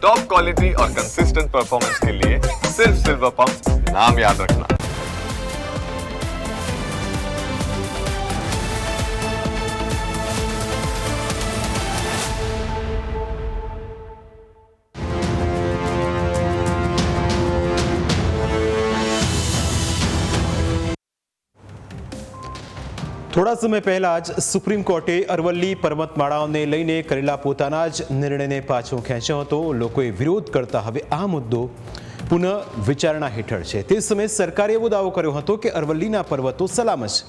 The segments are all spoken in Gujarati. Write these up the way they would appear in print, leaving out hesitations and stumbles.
टॉप क्वालिटी और कंसिस्टेंट परफॉर्मेंस के लिए सिर्फ सिल्वर पंप नाम याद रखना। થોડા સમય પહેલા જ સુપ્રીમ કોર્ટે અરવલ્લી પર્વતમાળાઓને લઈને કરેલા પોતાના જ નિર્ણયને પાછો ખેંચ્યો હતો। લોકોએ વિરોધ કરતા હવે આ મુદ્દો પુનઃ વિચારણા હેઠળ છે। તે સમયે સરકારે એવો દાવો કર્યો હતો કે અરવલ્લીના પર્વતો સલામત છે,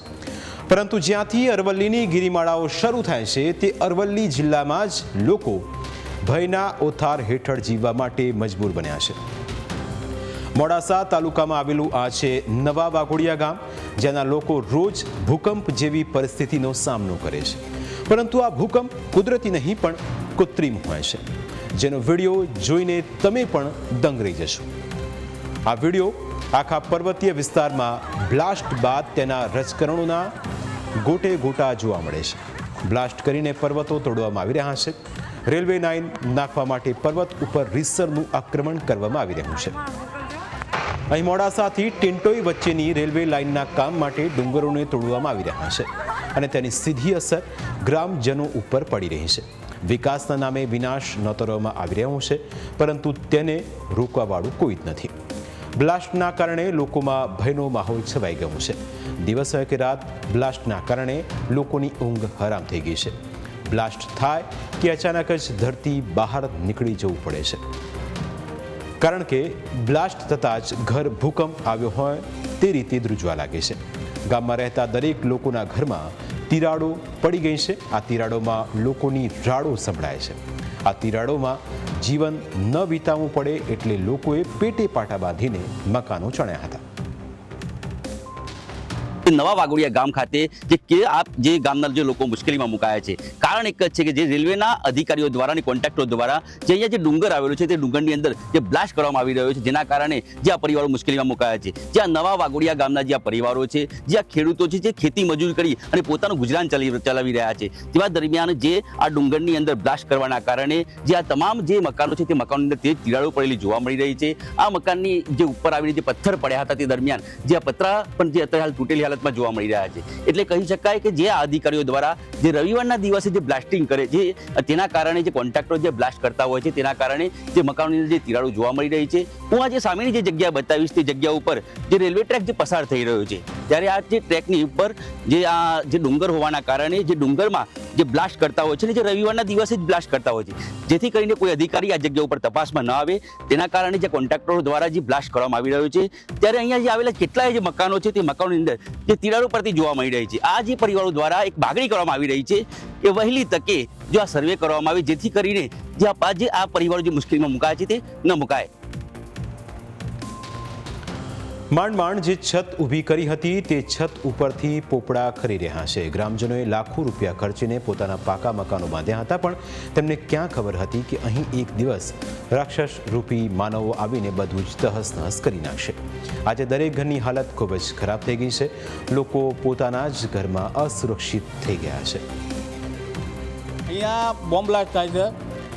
પરંતુ જ્યાંથી અરવલ્લીની ગિરિમાળાઓ શરૂ થાય છે તે અરવલ્લી જિલ્લામાં જ લોકો ભયના ઓથાર હેઠળ જીવવા માટે મજબૂર બન્યા છે। મોડાસા તાલુકામાં આવેલું આ છે નવા વાઘોડિયા ગામ, જેના લોકો રોજ ભૂકંપ જેવી પરિસ્થિતિનો સામનો કરે છે, પરંતુ આ ભૂકંપ કુદરતી નહીં પણ કૃત્રિમ હોય છે, જેનો વિડીયો જોઈને તમે પણ દંગ રહી જશો। આ વિડીયો આખા પર્વતીય વિસ્તારમાં બ્લાસ્ટ બાદ તેના રજકરણોના ગોટે ગોટા જોવા મળે છે। બ્લાસ્ટ કરીને પર્વતો તોડવામાં આવી રહ્યા છે। રેલવે લાઇન નાખવા માટે પર્વત ઉપર રીસરનું આક્રમણ કરવામાં આવી રહ્યું છે। અહીં મોડાસાથી ટિન્ટોઈ વચ્ચેની રેલવે લાઇનના કામ માટે ડુંગરોને તોડવામાં આવી રહ્યા છે અને તેની સીધી અસર ગ્રામજનો ઉપર પડી રહી છે। વિકાસના નામે વિનાશ નોતરવામાં આવી રહ્યો છે, પરંતુ તેને રોકવાવાળું કોઈ જ નથી। બ્લાસ્ટના કારણે લોકોમાં ભયનો માહોલ છવાઈ ગયો છે। દિવસ હોય કે રાત બ્લાસ્ટના કારણે લોકોની ઊંઘ હરામ થઈ ગઈ છે। બ્લાસ્ટ થાય કે અચાનક જ ધરતી બહાર નીકળી જવું પડે છે, કારણ કે બ્લાસ્ટ થતાં જ ઘર ભૂકંપ આવ્યો હોય તે રીતે ધ્રુજવા લાગે છે। ગામમાં રહેતા દરેક લોકોના ઘરમાં તિરાડો પડી ગઈ છે। આ તિરાડોમાં લોકોની રાડો સંભળાય છે। આ તિરાડોમાં જીવન ન વિતાવવું પડે એટલે લોકોએ પેટે પાટા બાંધીને મકાનો ચણ્યા હતા। નવા વાઘોડિયા ગામ ખાતે જે ગામના જે લોકો મુશ્કેલીમાં મુકાયા છે, કારણ એક જ છે કે જે રેલવેના અધિકારીઓ દ્વારા અને કોન્ટ્રાક્ટરો દ્વારા જે અહીંયા જે ડુંગર આવેલો છે તે ડુંગરની અંદર જે બ્લાસ્ટ કરવામાં આવી રહ્યો છે, જેના કારણે જે આ પરિવારો મુશ્કેલીમાં મુકાયા છે। જે આ નવા વાઘોડિયા ગામના જે આ પરિવારો છે, જે આ ખેડૂતો છે, જે ખેતી મજૂરી કરી અને પોતાનું ગુજરાન ચલાવી રહ્યા છે, તેવા દરમિયાન જે આ ડુંગરની અંદર બ્લાસ્ટ કરવાના કારણે જે આ તમામ જે મકાનો છે તે મકાનની અંદર તે તિરાડો પડેલી જોવા મળી રહી છે। આ મકાનની જે ઉપર આવીને જે પથ્થર પડ્યા હતા તે દરમિયાન જે આ પતરા પણ જે અત્યારે હાલ તૂટેલી હાલત જોવા મળી રહ્યા છે। એટલે કહી શકાય કે જે આ અધિકારીઓ દ્વારા જે રવિવારના દિવસે જે બ્લાસ્ટિંગ કરે છે, તેના કારણે જે કોન્ટ્રાક્ટરો જે બ્લાસ્ટ કરતા હોય છે તેના કારણે જે મકાનોની અંદર જે તિરાડો જોવા મળી રહી છે। હું આજે સામેની જે જગ્યા બતાવીશ તે જગ્યા ઉપર જે રેલવે ટ્રેક જે પસાર થઈ રહ્યો છે, ત્યારે આ જે ટ્રેકની ઉપર જે ડુંગર હોવાના કારણે જે ડુંગરમાં જે બ્લાસ્ટ કરતા હોય છે ને જે રવિવારના દિવસે જ બ્લાસ્ટ કરતા હોય છે, જેથી કરીને કોઈ અધિકારી આ જગ્યા ઉપર તપાસમાં ન આવે, તેના કારણે જે કોન્ટ્રાક્ટરો દ્વારા જે બ્લાસ્ટ કરવામાં આવી રહ્યો છે, ત્યારે અહીંયા જે આવેલા કેટલાય જે મકાનો છે તે મકાનોની અંદર જે તિરાડો પરથી જોવા મળી રહી છે। આ જે પરિવારો દ્વારા એક માગણી કરવામાં આવી રહી છે કે વહેલી તકે જો આ સર્વે કરવામાં આવે, જેથી કરીને જે આ પરિવારો જે મુશ્કેલીમાં મુકાય છે તે ન મુકાય। માંડ માંડ જે છત ઊભી કરી હતી તે છત ઉપરથી પોપડા ખરી રહ્યા છે। ગ્રામજનોએ લાખો રૂપિયા ખર્ચીને પોતાના પાકા મકાનો બાંધ્યા હતા, પણ તેમને ક્યાં ખબર હતી કે અહીં એક દિવસ રાક્ષસ રૂપી માનવો આવીને બધું જ તહસ નહસ કરી નાખશે। આજે દરેક ઘરની હાલત ખૂબ જ ખરાબ થઈ ગઈ છે। લોકો પોતાના જ ઘરમાં અસુરક્ષિત થઈ ગયા છે। અહીંયા બોમ્બ બ્લાસ્ટ થાય છે।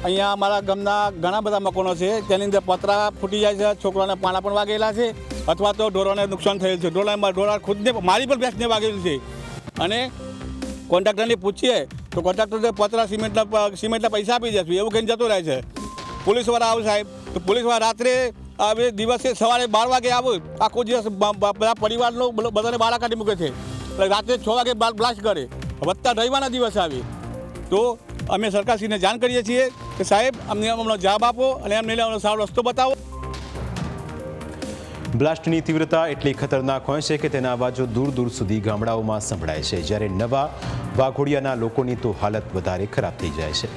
અહીંયા અમારા ગામના ઘણા બધા મકાનો છે, તેની અંદર પતરા ફૂટી જાય છે, છોકરાને પાણા પણ વાગેલા છે, અથવા તો ઢોરોને નુકસાન થયેલ છે। ઢોરા ખુદને મારી પણ ભેંસને વાગેલું છે। અને કોન્ટ્રાક્ટરને પૂછીએ તો કોન્ટ્રાક્ટર પતરા સિમેન્ટના પૈસા આપી દેશું એવું કહીને જતો રહે છે। પોલીસવાળા આવે સાહેબ, તો પોલીસવાળા રાત્રે આવે, દિવસે સવારે 12 વાગે આવે, આખો દિવસ બધા પરિવારનો બધાને બાળા કાઢી મૂકે છે। રાત્રે 6 વાગે બ્લાસ્ટ કરે, વત્તા રવિવારના દિવસે આવી તો અમે સરકારશ્રીને જાણ કરીએ છીએ કે સાહેબ અમને જવાબ આપો અને અમને સારો રસ્તો બતાવો। બ્લાસ્ટની તીવ્રતા એટલી ખતરનાક હોય છે કે તેના અવાજો દૂર દૂર સુધી ગામડાઓમાં સંભળાય છે, જ્યારે નવા વાઘોડિયાના લોકોની તો હાલત વધારે ખરાબ થઈ જાય છે।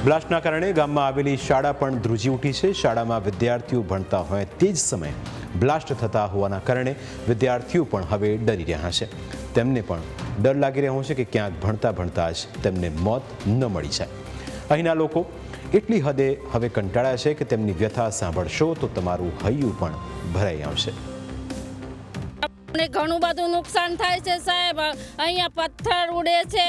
બ્લાસ્ટના કારણે ગામમાં આવેલી શાળા પણ ધ્રુજી ઉઠી છે। શાળામાં વિદ્યાર્થીઓ ભણતા હોય તે જ સમયે બ્લાસ્ટ થતા હોવાના કારણે વિદ્યાર્થીઓ પણ હવે ડરી રહ્યા છે। તેમને પણ ડર લાગી રહ્યો છે કે ક્યાંક ભણતા ભણતા જ તેમને મોત ન મળી જાય। અહીંના લોકો એટલી હદે હવે કંટાળ્યા છે કે તેમની વ્યથા સાંભળશો તો તમારું હૈયું પણ ભરાઈ આવશે। ઘણું બધું નુકસાન થાય છે સાહેબ। અહીંયા પથ્થર ઉડે છે,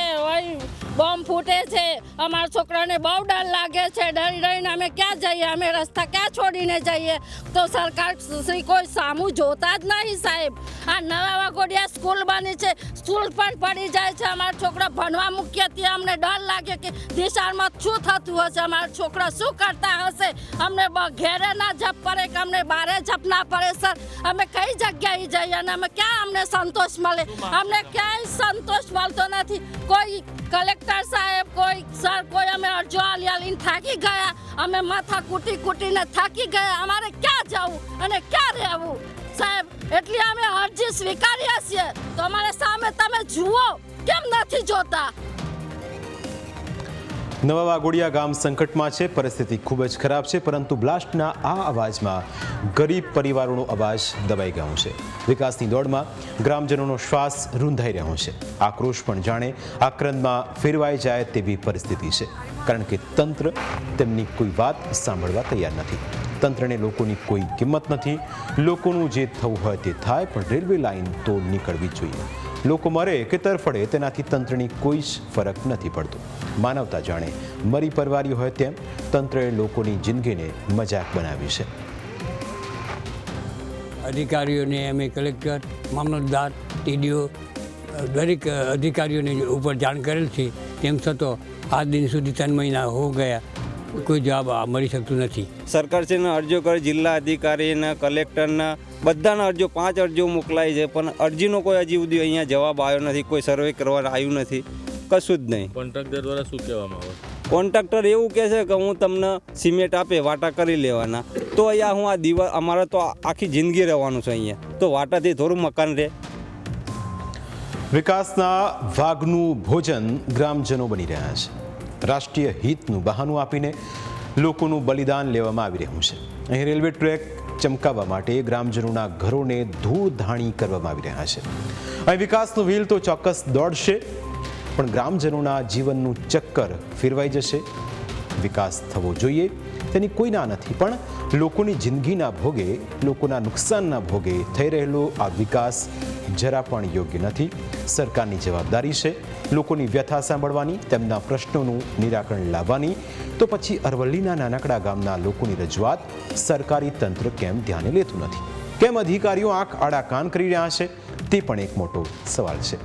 બોમ્બ ફૂટે છે, અમારા છોકરાને બહુ ડર લાગે છે, ડરી ડરીને અમે ક્યાં જઈએ, અમે રસ્તા ક્યાં છોડીને જઈએ? તો સરકાર શ્રી કોઈ સામું જોતા જ નહીં સાહેબ. આ નવા વાઘોડિયા સ્કૂલ બની છે, સ્કૂલ પણ પડી જાય છે, અમારા છોકરા ભણવા મૂક્યા ત્યાં અમને ડર લાગે કે દિશામાં શું થતું હશે, અમારા છોકરા શું કરતા હશે, અમને ઘેરે ના જપ પડે કે અમને બારે જપ ના પડે સર. અમે કઈ જગ્યાએ જઈએ અને અમે ક્યાં અમને સંતોષ મળે? અમને ક્યાંય સંતોષ મળતો નથી. કોઈ કલેક્ટર સાહેબ, કોઈ સર, કોઈ અમે અરજો આલીને થાકી ગયા, અમે માથા કૂટીને થાકી ગયા. અમારે ક્યાં જવું અને ક્યાં રહેવું સાહેબ? એટલે અમે અરજી સ્વીકારીએ છીએ, તો અમારે સામે તમે જુઓ, કેમ નથી જોતા? નવા વાઘોડિયા ગામ સંકટમાં છે, પરિસ્થિતિ ખૂબ જ ખરાબ છે, પરંતુ બ્લાસ્ટના આ અવાજમાં ગરીબ પરિવારોનો અવાજ દબાઈ ગયો છે. વિકાસની દોડમાં ગ્રામજનોનો શ્વાસ રૂંધાઈ રહ્યો છે. આક્રોશ પણ જાણે આક્રંદમાં ફેરવાઈ જાય તેવી પરિસ્થિતિ છે, કારણ કે તંત્ર તેમની કોઈ વાત સાંભળવા તૈયાર નથી. તંત્રને લોકોની કોઈ કિંમત નથી. લોકોનું જે થવું હોય તે થાય, પણ રેલવે લાઇન તો નીકળવી જોઈએ. લોકો મરે કે તરફડે તેનાથી તંત્રની કોઈ જ ફરક નથી પડતો. માનવતા જાણે મરી પરવારી હોય તેમ તંત્રએ લોકોની જિંદગીને મજાક બનાવી છે. અધિકારીઓને અમે કલેક્ટર, મામલતદાર, ટીડીઓ દરેક અધિકારીઓને ઉપર જાણ કરેલ છે, તેમ છતાં આજ દિન સુધી 3 મહિના હો ગયા, કોઈ જવાબ મળી શકતું નથી. સરકારશ્રીને અરજીઓ કરી, જિલ્લા અધિકારીને, કલેક્ટરના બધાના અરજીઓ 5 અરજીઓ મોકલાઈ છે, પણ અરજીનો કોઈ હજી સુધી અહીંયા જવાબ આવ્યો નથી. કોઈ સર્વે કરવા આવ્યું નથી, કશું જ નહીં. કોન્ટ્રાક્ટર દ્વારા શું કહેવામાં આવે? કોન્ટ્રાક્ટર એવું કહે છે કે હું તમને સિમેન્ટ આપે, વાટા કરી લેવાના. તો અહીંયા હું આ દિવસ અમારે તો આખી જિંદગી રહેવાનું છે અહીંયા, તો વાટાથી થોડું મકાન રહે. વિકાસના વાઘનું ભોજન ગ્રામજનો બની રહ્યા છે. રાષ્ટ્રીય હિતનું બહાનું આપીને લોકોનું બલિદાન લેવામાં આવી રહ્યું છે. અહીં રેલવે ટ્રેક ચમકાવવા માટે ગ્રામજનોના ઘરોને ધૂળધાણી કરવામાં આવી રહ્યા છે. અહીં વિકાસનું વ્હીલ તો ચોક્કસ દોડશે, પણ ગ્રામજનોના જીવનનું ચક્કર ફેરવાઈ જશે. વિકાસ થવો જોઈએ તેની કોઈ ના નથી, પણ લોકોની જિંદગીના ભોગે, લોકોના નુકસાનના ભોગે થઈ રહેલો આ વિકાસ જરા પણ યોગ્ય નથી. સરકારની જવાબદારી છે લોકોની વ્યથા સાંભળવાની, તેમના પ્રશ્નોનું નિરાકરણ લાવવાની. તો પછી અરવલ્લીના નાનકડા ગામના લોકોની રજૂઆત સરકારી તંત્ર કેમ ધ્યાને લેતું નથી? કેમ અધિકારીઓ આંખ આડા કાન કરી રહ્યા છે? તે પણ એક મોટો સવાલ છે.